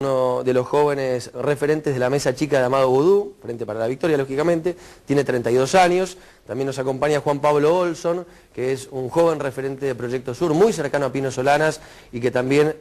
Uno de los jóvenes referentes de la mesa chica de Amado Vudú, Frente para la Victoria, lógicamente, tiene 32 años. También nos acompaña Juan Pablo Olson, que es un joven referente de Proyecto Sur, muy cercano a Pino Solanas y que también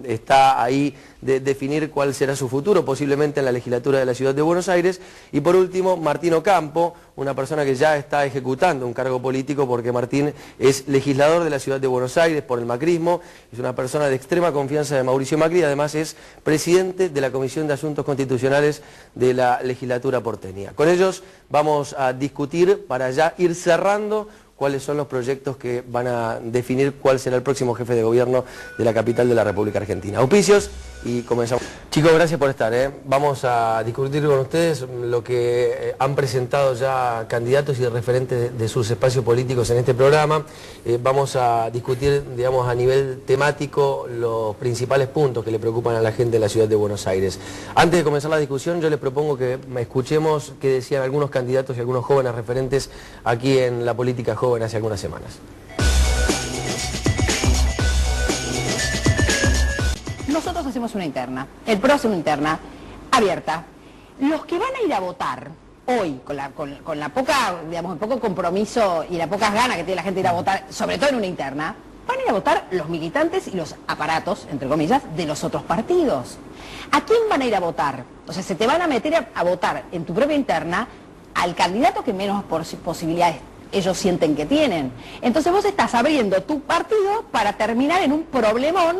está ahí de definir cuál será su futuro, posiblemente en la legislatura de la Ciudad de Buenos Aires. Y por último, Martín Ocampo, una persona que ya está ejecutando un cargo político porque Martín es legislador de la Ciudad de Buenos Aires por el macrismo, es una persona de extrema confianza de Mauricio Macri y además es presidente de la Comisión de Asuntos Constitucionales de la legislatura porteña. Con ellos vamos a discutir para ya ir cerrando cuáles son los proyectos que van a definir cuál será el próximo jefe de gobierno de la capital de la República Argentina. Auspicios y comenzamos. Chicos, gracias por estar. Vamos a discutir con ustedes lo que han presentado ya candidatos y referentes de sus espacios políticos en este programa. Vamos a discutir, digamos, a nivel temático los principales puntos que le preocupan a la gente de la Ciudad de Buenos Aires. Antes de comenzar la discusión, yo les propongo que escuchemos qué decían algunos candidatos y algunos jóvenes referentes aquí en la política joven hace algunas semanas. Nosotros hacemos una interna, el PRO hace una interna abierta. Los que van a ir a votar hoy, con la poca, digamos, el poco compromiso y las pocas ganas que tiene la gente de ir a votar, sobre todo en una interna, van a ir a votar los militantes y los aparatos, entre comillas, de los otros partidos. ¿A quién van a ir a votar? O sea, se te van a meter a votar en tu propia interna al candidato que menos posibilidades ellos sienten que tienen. Entonces vos estás abriendo tu partido para terminar en un problemón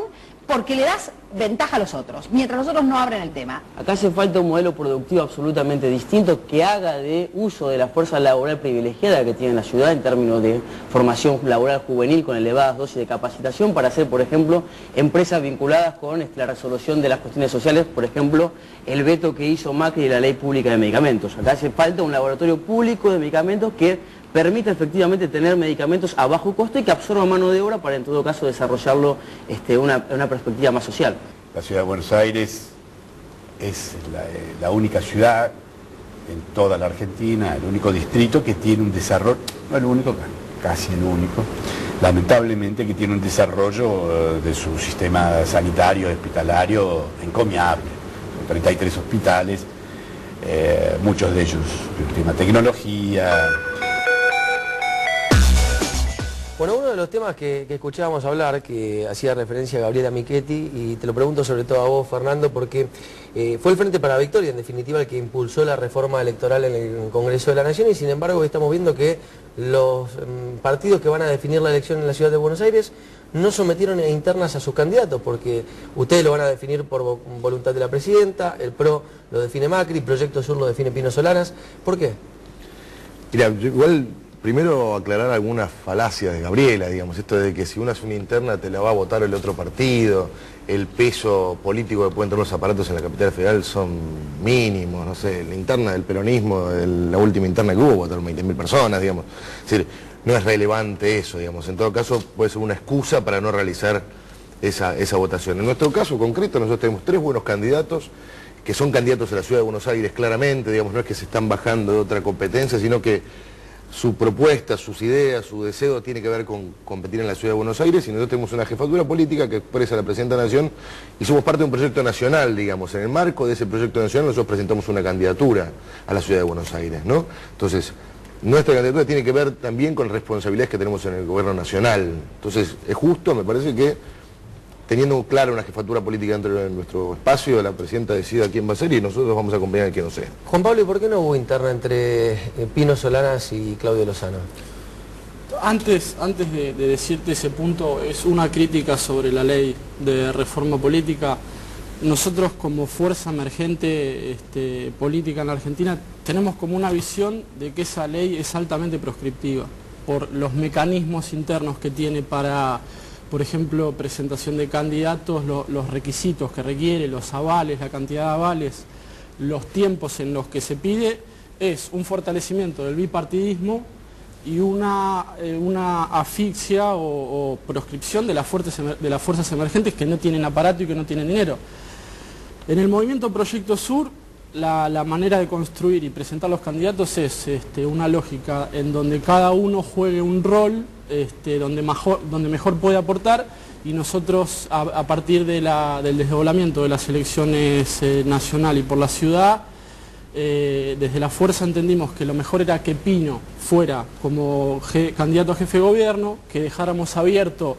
porque le das ventaja a los otros, mientras los otros no abren el tema. Acá hace falta un modelo productivo absolutamente distinto que haga de uso de la fuerza laboral privilegiada que tiene la ciudad en términos de formación laboral juvenil con elevadas dosis de capacitación para hacer, por ejemplo, empresas vinculadas con la resolución de las cuestiones sociales, por ejemplo, el veto que hizo Macri de la Ley Pública de Medicamentos. Acá hace falta un laboratorio público de medicamentos que permite efectivamente tener medicamentos a bajo costo y que absorba mano de obra para en todo caso desarrollarlo una perspectiva más social. La ciudad de Buenos Aires es la única ciudad en toda la Argentina, el único distrito que tiene un desarrollo, no el único, casi el único, lamentablemente que tiene un desarrollo de su sistema sanitario, hospitalario encomiable. Son 33 hospitales, muchos de ellos de última tecnología. Bueno, uno de los temas que escuchábamos hablar, que hacía referencia a Gabriela Michetti, y te lo pregunto sobre todo a vos, Fernando, porque fue el Frente para la Victoria, en definitiva, el que impulsó la reforma electoral en el Congreso de la Nación, y sin embargo estamos viendo que los partidos que van a definir la elección en la Ciudad de Buenos Aires no sometieron a internas a sus candidatos, porque ustedes lo van a definir por voluntad de la presidenta, el PRO lo define Macri, Proyecto Sur lo define Pino Solanas. ¿Por qué? Mira, igual... Primero aclarar algunas falacias de Gabriela, digamos, esto de que si uno hace una interna te la va a votar el otro partido, el peso político que pueden tener los aparatos en la capital federal son mínimos, no sé, la interna del peronismo, la última interna que hubo, votaron 20.000 personas, digamos, es decir, no es relevante eso, digamos, en todo caso puede ser una excusa para no realizar esa votación. En nuestro caso concreto nosotros tenemos 3 buenos candidatos, que son candidatos a la Ciudad de Buenos Aires claramente, digamos, no es que se están bajando de otra competencia, sino que su propuesta, sus ideas, su deseo tiene que ver con competir en la Ciudad de Buenos Aires, y nosotros tenemos una jefatura política que expresa la Presidenta de la Nación y somos parte de un proyecto nacional, digamos. En el marco de ese proyecto nacional nosotros presentamos una candidatura a la Ciudad de Buenos Aires, ¿no? Entonces, nuestra candidatura tiene que ver también con responsabilidades que tenemos en el gobierno nacional. Entonces, es justo, me parece que teniendo clara una jefatura política dentro de nuestro espacio, la Presidenta decida quién va a ser y nosotros vamos a acompañar a quien no sea. Juan Pablo, ¿y por qué no hubo interna entre Pino Solanas y Claudio Lozano? Antes de decirte ese punto, es una crítica sobre la ley de reforma política. Nosotros como fuerza emergente política en la Argentina tenemos como una visión de que esa ley es altamente proscriptiva por los mecanismos internos que tiene para, por ejemplo, presentación de candidatos, los requisitos que requiere, los avales, la cantidad de avales, los tiempos en los que se pide, es un fortalecimiento del bipartidismo y una asfixia o proscripción de las fuerzas emergentes que no tienen aparato y que no tienen dinero. En el movimiento Proyecto Sur, la manera de construir y presentar los candidatos es una lógica en donde cada uno juegue un rol donde mejor puede aportar y nosotros a partir del desdoblamiento de las elecciones nacional y por la ciudad, desde la fuerza entendimos que lo mejor era que Pino fuera como candidato a jefe de gobierno, que dejáramos abierto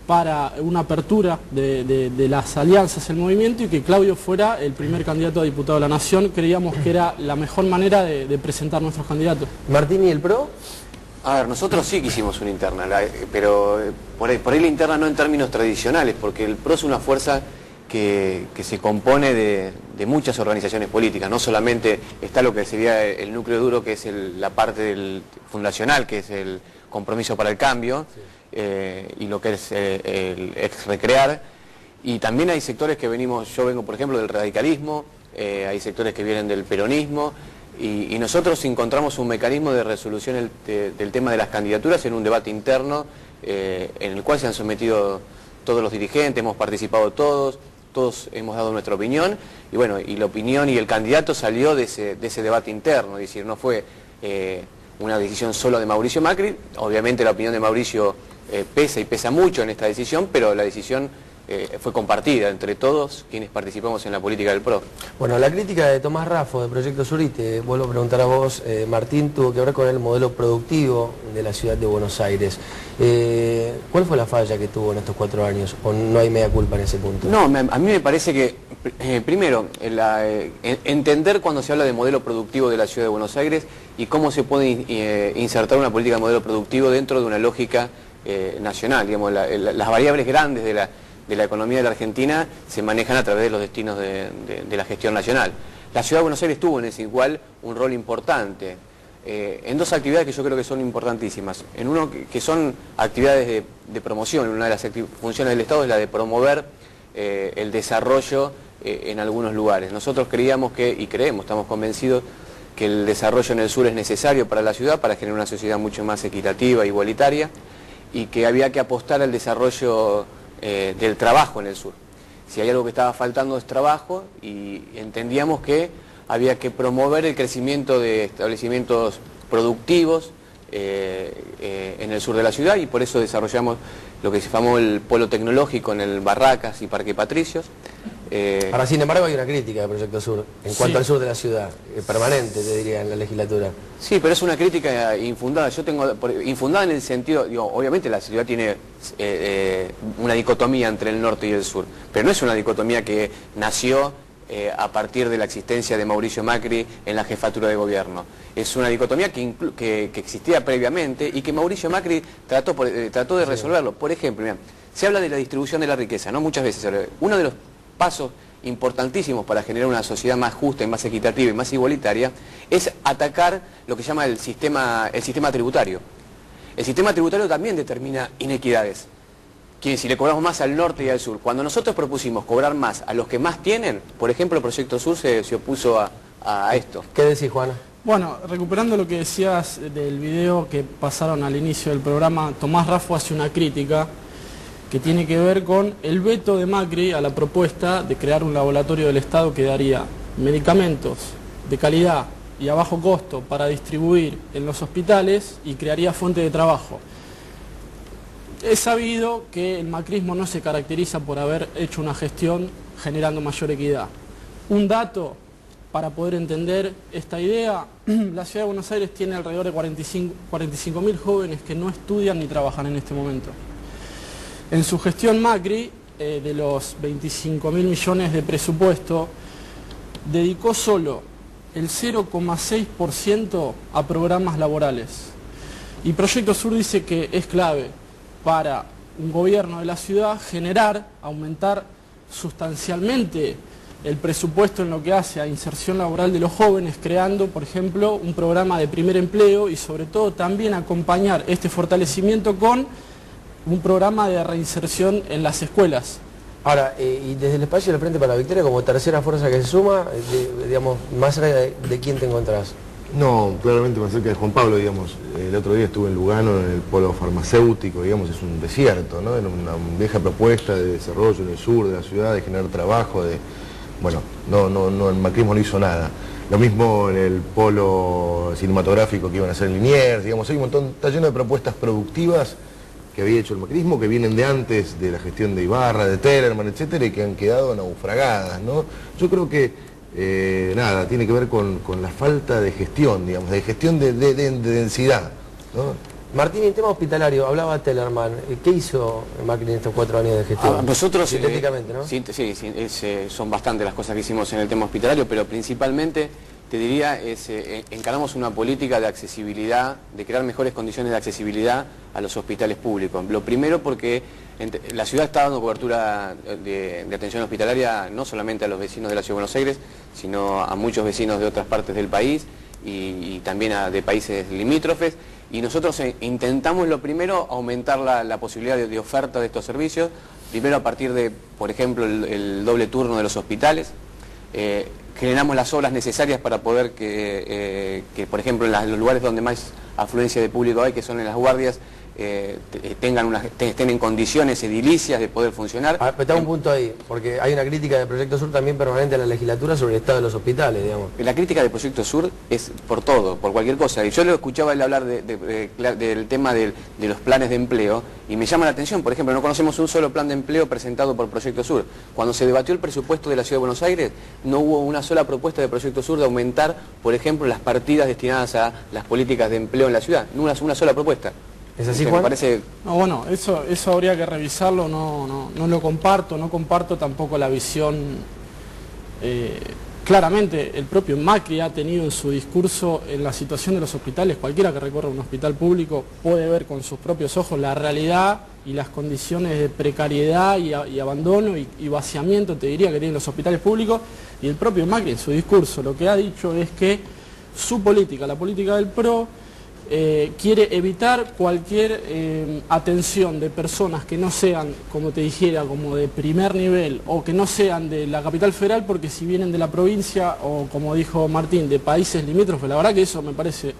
para una apertura de las alianzas, el movimiento, y que Claudio fuera el primer candidato a diputado de la Nación. Creíamos que era la mejor manera de presentar nuestros candidatos. Martín, ¿y el PRO? A ver, nosotros sí quisimos una interna, pero por ahí la interna no en términos tradicionales, porque el PRO es una fuerza que se compone de muchas organizaciones políticas. No solamente está lo que sería el núcleo duro, que es la parte fundacional, que es el Compromiso para el Cambio, sí, y lo que es el ex Recrear, y también hay sectores que yo vengo por ejemplo del radicalismo, hay sectores que vienen del peronismo, y nosotros encontramos un mecanismo de resolución del tema de las candidaturas en un debate interno en el cual se han sometido todos los dirigentes, hemos participado todos hemos dado nuestra opinión, y bueno, y la opinión y el candidato salió de ese debate interno, es decir, no fue una decisión solo de Mauricio Macri. Obviamente la opinión de Mauricio pesa y pesa mucho en esta decisión, pero la decisión fue compartida entre todos quienes participamos en la política del PRO. Bueno, la crítica de Tomás Raffo de Proyecto Sur, y te vuelvo a preguntar a vos, Martín, tuvo que ver con el modelo productivo de la ciudad de Buenos Aires. ¿Cuál fue la falla que tuvo en estos 4 años? ¿O no hay media culpa en ese punto? No, a mí me parece que, primero, entender cuando se habla de modelo productivo de la ciudad de Buenos Aires y cómo se puede insertar una política de modelo productivo dentro de una lógica nacional. Digamos, las variables grandes de la economía de la Argentina se manejan a través de los destinos de la gestión nacional. La ciudad de Buenos Aires tuvo en ese igual un rol importante en 2 actividades que yo creo que son importantísimas. En uno que son actividades de promoción. Una de las funciones del Estado es la de promover el desarrollo en algunos lugares. Nosotros creíamos estamos convencidos que el desarrollo en el sur es necesario para la ciudad, para generar una sociedad mucho más equitativa, igualitaria, y que había que apostar al desarrollo del trabajo en el sur. Si hay algo que estaba faltando es trabajo, y entendíamos que había que promover el crecimiento de establecimientos productivos en el sur de la ciudad, y por eso desarrollamos lo que se llamó el polo tecnológico en el Barracas y Parque Patricios. Ahora, sin embargo, hay una crítica de Proyecto Sur en cuanto al sur de la ciudad, permanente, te diría, en la legislatura. Sí, pero es una crítica infundada. Infundada en el sentido, obviamente la ciudad tiene una dicotomía entre el norte y el sur, pero no es una dicotomía que nació a partir de la existencia de Mauricio Macri en la jefatura de gobierno. Es una dicotomía que existía previamente y que Mauricio Macri trató de resolverlo. Por ejemplo, mirá, se habla de la distribución de la riqueza, ¿no? Muchas veces se habla. Uno de los pasos importantísimos para generar una sociedad más justa y más equitativa y más igualitaria es atacar lo que se llama el sistema tributario. El sistema tributario también determina inequidades. Quiere decir, le cobramos más al norte y al sur. Cuando nosotros propusimos cobrar más a los que más tienen, por ejemplo, el Proyecto Sur se opuso a esto. ¿Qué decís, Juana? Bueno, recuperando lo que decías del video que pasaron al inicio del programa, Tomás Raffo hace una crítica que tiene que ver con el veto de Macri a la propuesta de crear un laboratorio del Estado que daría medicamentos de calidad y a bajo costo para distribuir en los hospitales y crearía fuente de trabajo. Es sabido que el macrismo no se caracteriza por haber hecho una gestión generando mayor equidad. Un dato para poder entender esta idea: la ciudad de Buenos Aires tiene alrededor de 45.000 jóvenes que no estudian ni trabajan en este momento. En su gestión Macri, de los 25.000 millones de presupuesto, dedicó solo el 0,6% a programas laborales. Y Proyecto Sur dice que es clave para un gobierno de la ciudad aumentar sustancialmente el presupuesto en lo que hace a inserción laboral de los jóvenes, creando, por ejemplo, un programa de primer empleo, y sobre todo también acompañar este fortalecimiento con un programa de reinserción en las escuelas. Ahora, y desde el espacio del Frente para la Victoria, como tercera fuerza que se suma, digamos, más allá de quién te encontrás. No, claramente más cerca de Juan Pablo, digamos. El otro día estuve en Lugano, en el polo farmacéutico, digamos, es un desierto, ¿no? Era una vieja propuesta de desarrollo en el sur de la ciudad, de generar trabajo, bueno, el macrismo no hizo nada. Lo mismo en el polo cinematográfico que iban a hacer en Liniers, digamos, hay un montón, está lleno de propuestas productivas que había hecho el macrismo, que vienen de antes de la gestión de Ibarra, de Tellerman, etcétera, y que han quedado naufragadas, ¿no? Yo creo que, nada, tiene que ver con la falta de gestión, digamos, de gestión de densidad, ¿no? Martín, en tema hospitalario, hablaba Tellerman, ¿qué hizo Macri en estos 4 años de gestión? Nosotros, sintéticamente, ¿no? Sí, son bastantes las cosas que hicimos en el tema hospitalario, pero principalmente, te diría, encaramos una política de accesibilidad, de crear mejores condiciones de accesibilidad a los hospitales públicos. Lo primero porque la ciudad está dando cobertura de atención hospitalaria no solamente a los vecinos de la Ciudad de Buenos Aires, sino a muchos vecinos de otras partes del país y también de países limítrofes. Y nosotros intentamos, lo primero, aumentar la posibilidad de oferta de estos servicios, primero a partir de, por ejemplo, el doble turno de los hospitales. Generamos las obras necesarias para poder que por ejemplo, en los lugares donde más afluencia de público hay, que son en las guardias, estén en condiciones edilicias de poder funcionar. Está un punto ahí, porque hay una crítica de Proyecto Sur también permanente a la legislatura sobre el estado de los hospitales, digamos. La crítica de Proyecto Sur es por todo, por cualquier cosa. Y yo lo escuchaba él hablar del tema de los planes de empleo, y me llama la atención, por ejemplo, no conocemos un solo plan de empleo presentado por Proyecto Sur. Cuando se debatió el presupuesto de la Ciudad de Buenos Aires, no hubo una sola propuesta de Proyecto Sur de aumentar, por ejemplo, las partidas destinadas a las políticas de empleo en la ciudad. No una sola propuesta. ¿Es así, Juan? Me parece... No, bueno, eso habría que revisarlo, no lo comparto, no comparto tampoco la visión. Claramente el propio Macri ha tenido en su discurso en la situación de los hospitales, cualquiera que recorra un hospital público puede ver con sus propios ojos la realidad y las condiciones de precariedad y abandono y vaciamiento, te diría, que tienen los hospitales públicos. Y el propio Macri en su discurso lo que ha dicho es que su política, la política del PRO, quiere evitar cualquier atención de personas que no sean, como te dijera, como de primer nivel o que no sean de la capital federal, porque si vienen de la provincia o, como dijo Martín, de países limítrofes. La verdad que eso me parece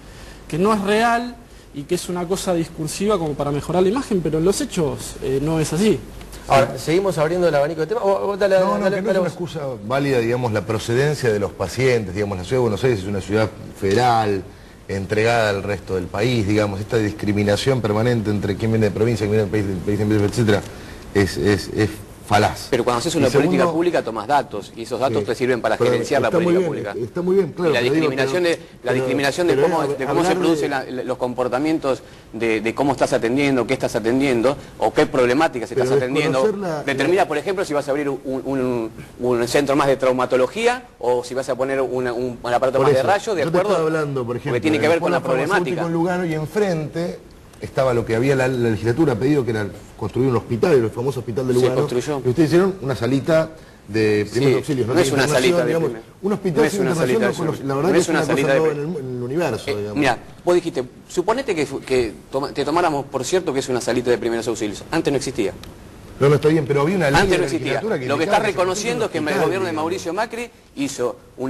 que no es real y que es una cosa discursiva como para mejorar la imagen, pero en los hechos no es así. Ahora, seguimos abriendo el abanico de temas. No, que no es una excusa válida, digamos, la procedencia de los pacientes, digamos, la Ciudad de Buenos Aires es una ciudad federal, entregada al resto del país, digamos, esta discriminación permanente entre quién viene de provincia, quién viene del país, etcétera, es falaz. Pero cuando haces una política pública tomas datos, y esos datos te sirven para gerenciar la política pública. Está muy bien, claro. Y la discriminación de cómo se producen los comportamientos de cómo estás atendiendo, qué estás atendiendo, o qué problemáticas estás atendiendo. Determina, por ejemplo, si vas a abrir un centro más de traumatología, o si vas a poner un aparato más de rayos, de acuerdo, hablando, por ejemplo, porque tiene que ver con la problemática. En Lugano, y enfrente estaba lo que había la legislatura pedido, que era construir un hospital, el famoso hospital de Lugano. Se construyó. Y ustedes hicieron una salita de primeros auxilios. No es una salita, digamos, un hospital no es una salita, la verdad que es una cosa nueva en el universo, digamos. Mira, vos dijiste, suponete que te tomáramos por cierto que es una salita de primeros auxilios. Antes no existía. No, está bien, pero había una ley Antes de no la existía. legislatura que Lo que está indicaba reconociendo es que el gobierno de Mauricio Macri hizo un